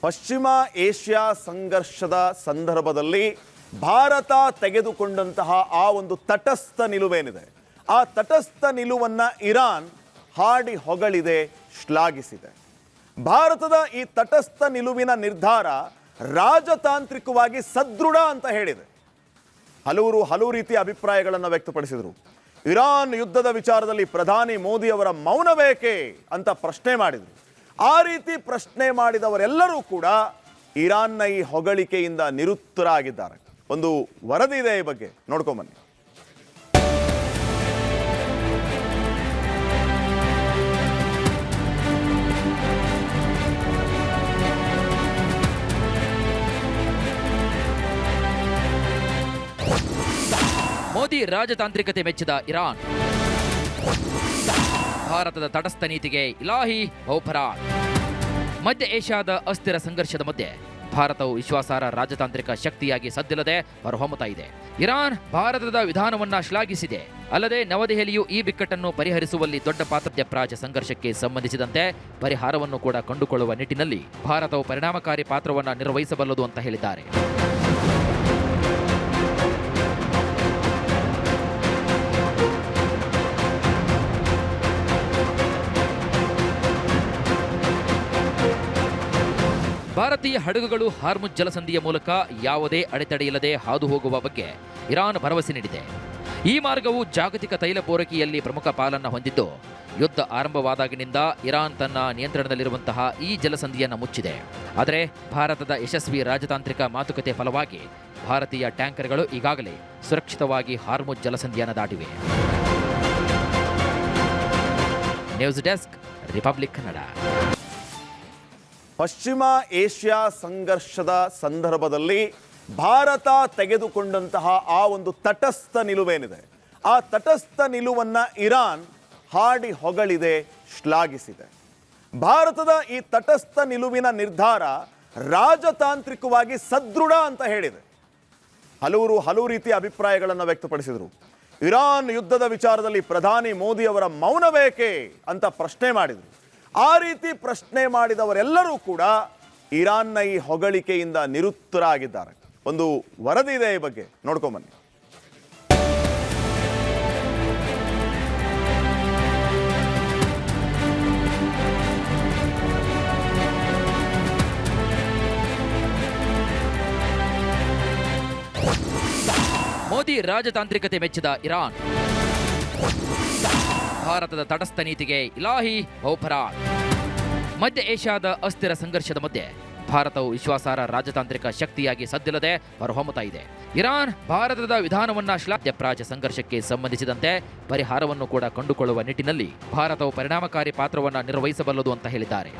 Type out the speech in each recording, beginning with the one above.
ಪಶ್ಚಿಮ ಏಷ್ಯಾ ಸಂಘರ್ಷದ ಸಂದರ್ಭದಲ್ಲಿ ಭಾರತ ತೆಗೆದುಕೊಂಡಂತಹ ಆ ಒಂದು ತಟಸ್ಥ ನಿಲುವೇನಿದೆ, ಆ ತಟಸ್ಥ ನಿಲುವನ್ನ ಇರಾನ್ ಹಾಡಿ ಹೊಗಳಿದೆ, ಶ್ಲಾಘಿಸಿದೆ. ಭಾರತದ ಈ ತಟಸ್ಥ ನಿಲುವಿನ ನಿರ್ಧಾರ ರಾಜತಾಂತ್ರಿಕವಾಗಿ ಸದೃಢ ಅಂತ ಹೇಳಿದೆ. ಹಲವು ರೀತಿಯ ಅಭಿಪ್ರಾಯಗಳನ್ನು ವ್ಯಕ್ತಪಡಿಸಿದರು. ಇರಾನ್ ಯುದ್ಧದ ವಿಚಾರದಲ್ಲಿ ಪ್ರಧಾನಿ ಮೋದಿ ಅವರ ಮೌನ ಬೇಕೇ ಅಂತ ಪ್ರಶ್ನೆ ಮಾಡಿದರು. ಆ ರೀತಿ ಪ್ರಶ್ನೆ ಮಾಡಿದವರೆಲ್ಲರೂ ಕೂಡ ಇರಾನ್ನ ಈ ಹೊಗಳಿಕೆಯಿಂದ ನಿರುತ್ತರಾಗಿದ್ದಾರೆ. ಒಂದು ವರದಿ ಇದೆ, ಈ ಬಗ್ಗೆ ನೋಡ್ಕೊಂಬನ್ನಿ. ಮೋದಿ ರಾಜತಾಂತ್ರಿಕತೆ ಮೆಚ್ಚಿದ ಇರಾನ್, ಭಾರತದ ತಟಸ್ಥ ನೀತಿಗೆ ಇಲಾಹಿ ಬಹುಪರಾಗ್. ಮಧ್ಯ ಏಷ್ಯಾದ ಅಸ್ಥಿರ ಸಂಘರ್ಷದ ಮಧ್ಯೆ ಭಾರತವು ವಿಶ್ವಾಸಾರ್ಹ ರಾಜತಾಂತ್ರಿಕ ಶಕ್ತಿಯಾಗಿ ಸದ್ದಿಲ್ಲದೆ ಹೊರಹೊಮ್ಮುತ್ತಾ ಇದೆ. ಇರಾನ್ ಭಾರತದ ವಿಧಾನವನ್ನ ಶ್ಲಾಘಿಸಿದೆ. ಅಲ್ಲದೆ ನವದೆಹಲಿಯು ಈ ಬಿಕ್ಕಟ್ಟನ್ನು ಪರಿಹರಿಸುವಲ್ಲಿ ದೊಡ್ಡ ಪಾತ್ರ. ಮಧ್ಯಪ್ರಾಚ್ಯ ಸಂಘರ್ಷಕ್ಕೆ ಸಂಬಂಧಿಸಿದಂತೆ ಪರಿಹಾರವನ್ನು ಕೂಡ ಕಂಡುಕೊಳ್ಳುವ ನಿಟ್ಟಿನಲ್ಲಿ ಭಾರತವು ಪರಿಣಾಮಕಾರಿ ಪಾತ್ರವನ್ನು ನಿರ್ವಹಿಸಬಲ್ಲದು ಅಂತ ಹೇಳಿದ್ದಾರೆ. ಭಾರತೀಯ ಹಡಗುಗಳು ಹಾರ್ಮುಜ್ ಜಲಸಂಧಿಯ ಮೂಲಕ ಯಾವುದೇ ಅಡೆತಡೆಯಿಲ್ಲದೆ ಹಾದು ಹೋಗುವ ಬಗ್ಗೆ ಇರಾನ್ ಭರವಸೆ ನೀಡಿದೆ. ಈ ಮಾರ್ಗವು ಜಾಗತಿಕ ತೈಲ ಪೂರೈಕೆಯಲ್ಲಿ ಪ್ರಮುಖ ಪಾಲನ್ನು ಹೊಂದಿದ್ದು, ಯುದ್ಧ ಆರಂಭವಾದಾಗಿನಿಂದ ಇರಾನ್ ತನ್ನ ನಿಯಂತ್ರಣದಲ್ಲಿರುವಂತಹ ಈ ಜಲಸಂಧಿಯನ್ನು ಮುಚ್ಚಿದೆ. ಆದರೆ ಭಾರತದ ಯಶಸ್ವಿ ರಾಜತಾಂತ್ರಿಕ ಮಾತುಕತೆ ಫಲವಾಗಿ ಭಾರತೀಯ ಟ್ಯಾಂಕರ್ಗಳು ಈಗಾಗಲೇ ಸುರಕ್ಷಿತವಾಗಿ ಹಾರ್ಮುಜ್ ಜಲಸಂಧಿಯನ್ನು ದಾಟಿವೆ. News desk, Republic Kannada. ಪಶ್ಚಿಮ ಏಷ್ಯಾ ಸಂಘರ್ಷದ ಸಂದರ್ಭದಲ್ಲಿ ಭಾರತ ತೆಗೆದುಕೊಂಡಂತಹ ಆ ಒಂದು ತಟಸ್ಥ ನಿಲುವೇನಿದೆ, ಆ ತಟಸ್ಥ ನಿಲುವನ್ನ ಇರಾನ್ ಹಾಡಿ ಹೊಗಳಿದೆ, ಶ್ಲಾಘಿಸಿದೆ. ಭಾರತದ ಈ ತಟಸ್ಥ ನಿಲುವಿನ ನಿರ್ಧಾರ ರಾಜತಾಂತ್ರಿಕವಾಗಿ ಸದೃಢ ಅಂತ ಹೇಳಿದೆ. ಹಲವು ರೀತಿಯ ಅಭಿಪ್ರಾಯಗಳನ್ನು ವ್ಯಕ್ತಪಡಿಸಿದರು. ಇರಾನ್ ಯುದ್ಧದ ವಿಚಾರದಲ್ಲಿ ಪ್ರಧಾನಿ ಮೋದಿ ಅವರ ಮೌನ ಬೇಕೇ ಅಂತ ಪ್ರಶ್ನೆ ಮಾಡಿದರು. ಆ ರೀತಿ ಪ್ರಶ್ನೆ ಮಾಡಿದವರೆಲ್ಲರೂ ಕೂಡ ಇರಾನ್ನ ಈ ಹೊಗಳಿಕೆಯಿಂದ ನಿರುತ್ತರಾಗಿದ್ದಾರೆ. ಒಂದು ವರದಿ ಇದೆ, ಈ ಬಗ್ಗೆ ನೋಡ್ಕೊಂಬನ್ನಿ. ಮೋದಿ ರಾಜತಾಂತ್ರಿಕತೆ ಮೆಚ್ಚಿದ ಇರಾನ್, ಭಾರತದ ತಟಸ್ಥ ನೀತಿಗೆ ಇಲಾಹಿ ಬಹುಪರಾಗ್. ಮಧ್ಯ ಏಷ್ಯಾದ ಅಸ್ಥಿರ ಸಂಘರ್ಷದ ಮಧ್ಯೆ ಭಾರತವು ವಿಶ್ವಾಸಾರ್ಹ ರಾಜತಾಂತ್ರಿಕ ಶಕ್ತಿಯಾಗಿ ಸದ್ದಿಲ್ಲದೆ ಹೊರಹೊಮ್ಮುತ್ತಾ ಇದೆ. ಇರಾನ್ ಭಾರತದ ವಿಧಾನವನ್ನ ಮಧ್ಯಪ್ರಾಚ್ಯ ಸಂಘರ್ಷಕ್ಕೆ ಸಂಬಂಧಿಸಿದಂತೆ ಪರಿಹಾರವನ್ನು ಕೂಡ ಕಂಡುಕೊಳ್ಳುವ ನಿಟ್ಟಿನಲ್ಲಿ ಭಾರತವು ಪರಿಣಾಮಕಾರಿ ಪಾತ್ರವನ್ನು ನಿರ್ವಹಿಸಬಲ್ಲದು ಅಂತ ಹೇಳಿದ್ದಾರೆ.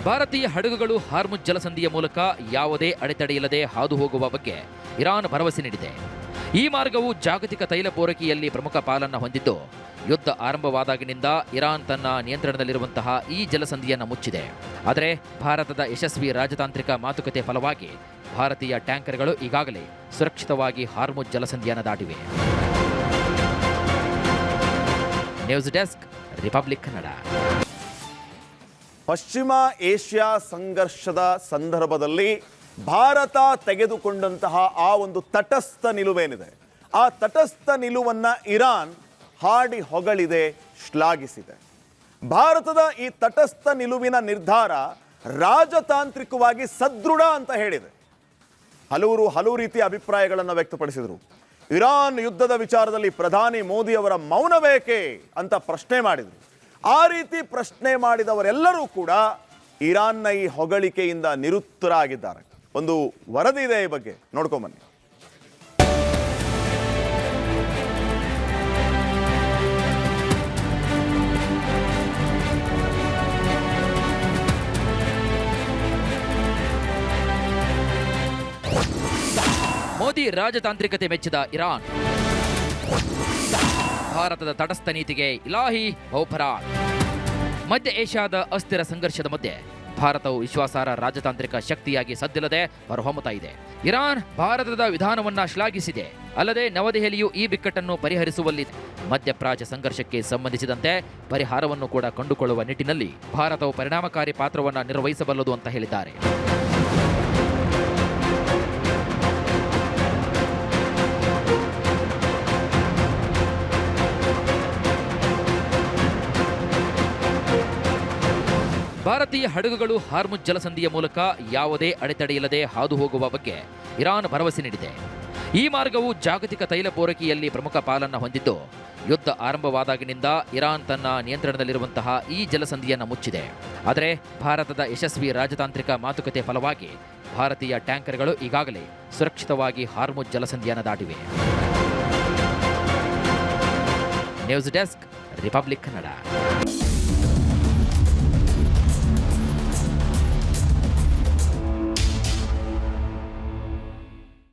ಭಾರತೀಯ ಹಡಗುಗಳು ಹಾರ್ಮುಜ್ ಜಲಸಂಧಿಯ ಮೂಲಕ ಯಾವುದೇ ಅಡೆತಡೆಯಿಲ್ಲದೆ ಹಾದು ಹೋಗುವ ಬಗ್ಗೆ ಇರಾನ್ ಭರವಸೆ ನೀಡಿದೆ. ಈ ಮಾರ್ಗವು ಜಾಗತಿಕ ತೈಲ ಪೂರೈಕೆಯಲ್ಲಿ ಪ್ರಮುಖ ಪಾಲನ್ನು ಹೊಂದಿದ್ದು, ಯುದ್ಧ ಆರಂಭವಾದಾಗಿನಿಂದ ಇರಾನ್ ತನ್ನ ನಿಯಂತ್ರಣದಲ್ಲಿರುವಂತಹ ಈ ಜಲಸಂಧಿಯನ್ನು ಮುಚ್ಚಿದೆ. ಆದರೆ ಭಾರತದ ಯಶಸ್ವಿ ರಾಜತಾಂತ್ರಿಕ ಮಾತುಕತೆ ಫಲವಾಗಿ ಭಾರತೀಯ ಟ್ಯಾಂಕರ್ಗಳು ಈಗಾಗಲೇ ಸುರಕ್ಷಿತವಾಗಿ ಹಾರ್ಮುಜ್ ಜಲಸಂಧಿಯನ್ನು ದಾಟಿವೆ. News desk, Republic Kannada. ಪಶ್ಚಿಮ ಏಷ್ಯಾ ಸಂಘರ್ಷದ ಸಂದರ್ಭದಲ್ಲಿ ಭಾರತ ತೆಗೆದುಕೊಂಡಂತಹ ಆ ಒಂದು ತಟಸ್ಥ ನಿಲುವೇನಿದೆ, ಆ ತಟಸ್ಥ ನಿಲುವನ್ನ ಇರಾನ್ ಹಾಡಿ ಹೊಗಳಿದೆ, ಶ್ಲಾಘಿಸಿದೆ. ಭಾರತದ ಈ ತಟಸ್ಥ ನಿಲುವಿನ ನಿರ್ಧಾರ ರಾಜತಾಂತ್ರಿಕವಾಗಿ ಸದೃಢ ಅಂತ ಹೇಳಿದೆ. ಹಲವು ರೀತಿಯ ಅಭಿಪ್ರಾಯಗಳನ್ನು ವ್ಯಕ್ತಪಡಿಸಿದರು. ಇರಾನ್ ಯುದ್ಧದ ವಿಚಾರದಲ್ಲಿ ಪ್ರಧಾನಿ ಮೋದಿ ಅವರ ಮೌನ ಬೇಕೇ ಅಂತ ಪ್ರಶ್ನೆ ಮಾಡಿದರು. ಆ ರೀತಿ ಪ್ರಶ್ನೆ ಮಾಡಿದವರೆಲ್ಲರೂ ಕೂಡ ಇರಾನ್ನ ಈ ಹೊಗಳಿಕೆಯಿಂದ ನಿರುತ್ತರಾಗಿದ್ದಾರೆ. ಒಂದು ವರದಿ ಇದೆ, ಈ ಬಗ್ಗೆ ನೋಡ್ಕೊಂಬನ್ನಿ. ಮೋದಿ ರಾಜತಾಂತ್ರಿಕತೆ ಮೆಚ್ಚಿದ ಇರಾನ್, ಭಾರತದ ತಟಸ್ಥ ನೀತಿಗೆ ಇಲಾಹಿ ಬಹುಪರಾಗ್. ಮಧ್ಯ ಏಷ್ಯಾದ ಅಸ್ಥಿರ ಸಂಘರ್ಷದ ಮಧ್ಯೆ ಭಾರತವು ವಿಶ್ವಾಸಾರ್ಹ ರಾಜತಾಂತ್ರಿಕ ಶಕ್ತಿಯಾಗಿ ಸದ್ದಿಲ್ಲದೆ ಹೊರಹೊಮ್ಮುತ್ತಾ ಇದೆ. ಇರಾನ್ ಭಾರತದ ವಿಧಾನವನ್ನ ಶ್ಲಾಘಿಸಿದೆ. ಅಲ್ಲದೆ ನವದೆಹಲಿಯು ಈ ಬಿಕ್ಕಟ್ಟನ್ನು ಪರಿಹರಿಸುವಲ್ಲಿ ಮಧ್ಯಪ್ರಾಚ್ಯ ಸಂಘರ್ಷಕ್ಕೆ ಸಂಬಂಧಿಸಿದಂತೆ ಪರಿಹಾರವನ್ನು ಕೂಡ ಕಂಡುಕೊಳ್ಳುವ ನಿಟ್ಟಿನಲ್ಲಿ ಭಾರತವು ಪರಿಣಾಮಕಾರಿ ಪಾತ್ರವನ್ನು ನಿರ್ವಹಿಸಬಲ್ಲದು ಅಂತ ಹೇಳಿದ್ದಾರೆ. ಭಾರತೀಯ ಹಡಗುಗಳು ಹಾರ್ಮುಜ್ ಜಲಸಂಧಿಯ ಮೂಲಕ ಯಾವುದೇ ಅಡೆತಡೆಯಿಲ್ಲದೆ ಹಾದು ಹೋಗುವ ಬಗ್ಗೆ ಇರಾನ್ ಭರವಸೆ ನೀಡಿದೆ. ಈ ಮಾರ್ಗವು ಜಾಗತಿಕ ತೈಲ ಪೂರೈಕೆಯಲ್ಲಿ ಪ್ರಮುಖ ಪಾಲನ್ನು ಹೊಂದಿದ್ದು, ಯುದ್ಧ ಆರಂಭವಾದಾಗಿನಿಂದ ಇರಾನ್ ತನ್ನ ನಿಯಂತ್ರಣದಲ್ಲಿರುವಂತಹ ಈ ಜಲಸಂಧಿಯನ್ನು ಮುಚ್ಚಿದೆ. ಆದರೆ ಭಾರತದ ಯಶಸ್ವಿ ರಾಜತಾಂತ್ರಿಕ ಮಾತುಕತೆ ಫಲವಾಗಿ ಭಾರತೀಯ ಟ್ಯಾಂಕರ್ಗಳು ಈಗಾಗಲೇ ಸುರಕ್ಷಿತವಾಗಿ ಹಾರ್ಮುಜ್ ಜಲಸಂಧಿಯನ್ನು ದಾಟಿವೆ. News desk, Republic Kannada.